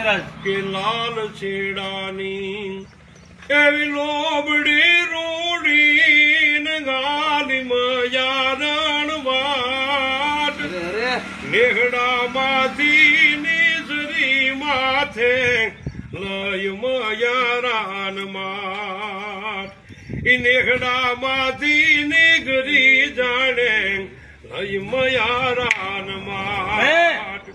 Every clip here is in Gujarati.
મહારાજ કે લાલ છેડાની એવી લોબડી રૂડી ને ગાલી મયારણ વાટ નેહડામાંથી નીસરી માથે લય મયારાન માટ ઈ નેહડામાંથી નીગરી જાણે લય મયારાન માટ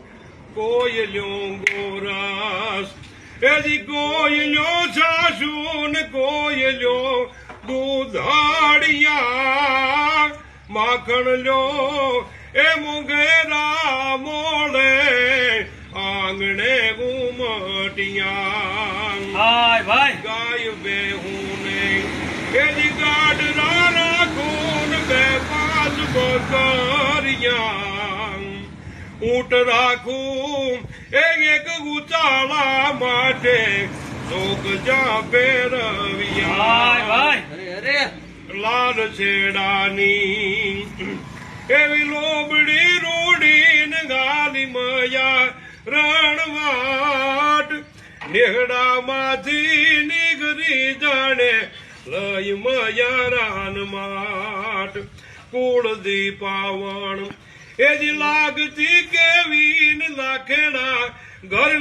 કોયલ્યો ગોરાસ એજી કોયલ્યો સાસુ ને કોયલ્યો દૂધાડિયા માખણ લ્યો એ મોગેરા મોડે આંગણે ઉમટિયા હાય ભાઈ ગાય બેહુને એજી ગાડરા રાખું બે પાંચ બકરિયા ઊંટ રાખું એક ઉચાળા માટે સોગજા પેરવિયા લાલ છેડાની એવી લોબડી રૂડી ને ગાલી મયા રણવાટ નેહડામાંથી નીગરી જાણે લય મયારાન માટ કુળદી પાવણ એજી લાગતી કેવી લાખેડા ઘર